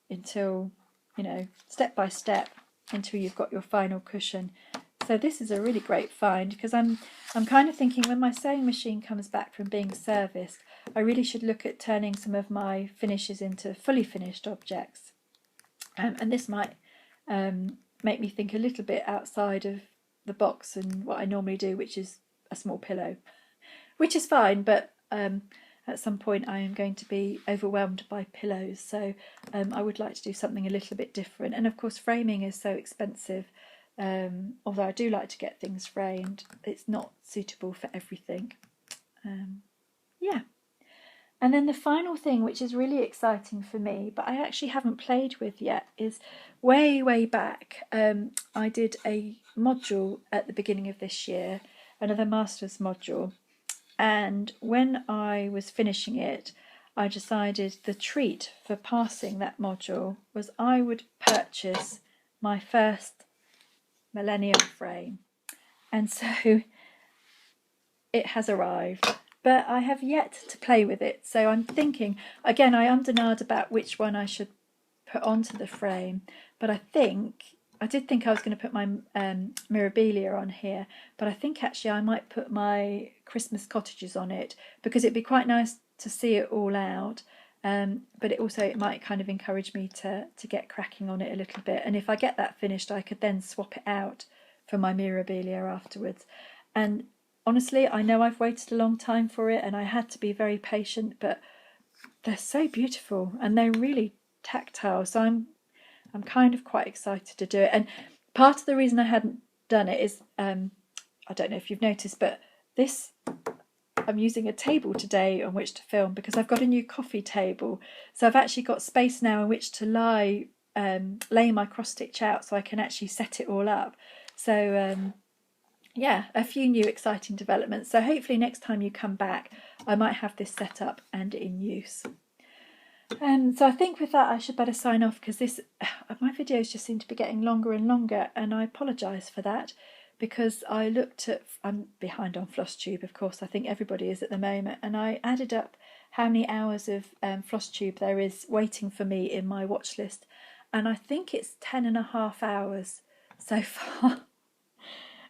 until, you know, step by step until you've got your final cushion. So this is a really great find, because I'm kind of thinking when my sewing machine comes back from being serviced, I really should look at turning some of my finishes into fully finished objects. And this might make me think a little bit outside of the box and what I normally do, which is a small pillow, which is fine, but at some point I am going to be overwhelmed by pillows, so I would like to do something a little bit different. And of course framing is so expensive. Although I do like to get things framed, it's not suitable for everything. Yeah. And then the final thing, which is really exciting for me, but I actually haven't played with yet, is way back. I did a module at the beginning of this year, another master's module, and when I was finishing it, I decided the treat for passing that module was I would purchase my first Millennium frame, and so it has arrived, but I have yet to play with it. So I'm thinking, again, I am denied about which one I should put onto the frame, but I think I did think I was going to put my Mirabilia on here, but I think actually I might put my Christmas cottages on it, because it'd be quite nice to see it all out. But it might kind of encourage me to get cracking on it a little bit. And if I get that finished, I could then swap it out for my Mirabilia afterwards. And honestly, I know I've waited a long time for it, and I had to be very patient, but they're so beautiful and they're really tactile. So I'm kind of quite excited to do it. And part of the reason I hadn't done it is, I don't know if you've noticed, but I'm using a table today on which to film, because I've got a new coffee table. So I've actually got space now in which to lay my cross stitch out, so I can actually set it all up. So yeah, a few new exciting developments. So hopefully next time you come back, I might have this set up and in use. So I think with that I should better sign off, because my videos just seem to be getting longer and longer, and I apologise for that, because I'm behind on FlossTube, of course. I think everybody is at the moment, and I added up how many hours of FlossTube there is waiting for me in my watch list, and I think it's 10.5 hours so far.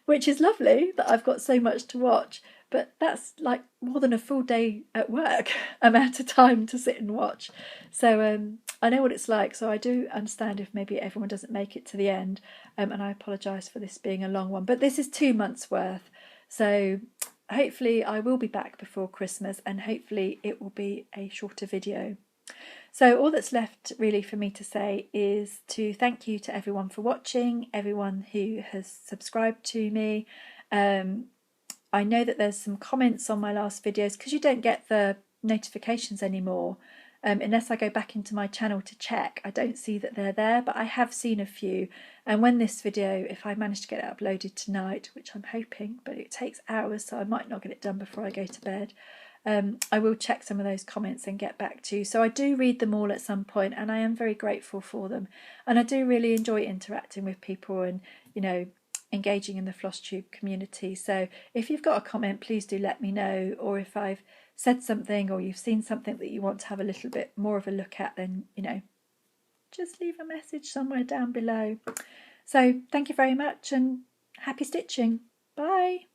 Which is lovely that I've got so much to watch, but that's like more than a full day at work amount of time to sit and watch. So I know what it's like, so I do understand if maybe everyone doesn't make it to the end, and I apologise for this being a long one, but this is 2 months worth, so hopefully I will be back before Christmas, and hopefully it will be a shorter video. So all that's left really for me to say is to thank you to everyone for watching, everyone who has subscribed to me. I know that there's some comments on my last videos, because you don't get the notifications anymore. Unless I go back into my channel to check, I don't see that they're there, but I have seen a few. And when this video, if I manage to get it uploaded tonight, which I'm hoping, but it takes hours, so I might not get it done before I go to bed, I will check some of those comments and get back to you. So I do read them all at some point, and I am very grateful for them. And I do really enjoy interacting with people and, engaging in the FlossTube community. So if you've got a comment, please do let me know. Or if I've said something or you've seen something that you want to have a little bit more of a look at, then, just leave a message somewhere down below. So thank you very much, and happy stitching. Bye.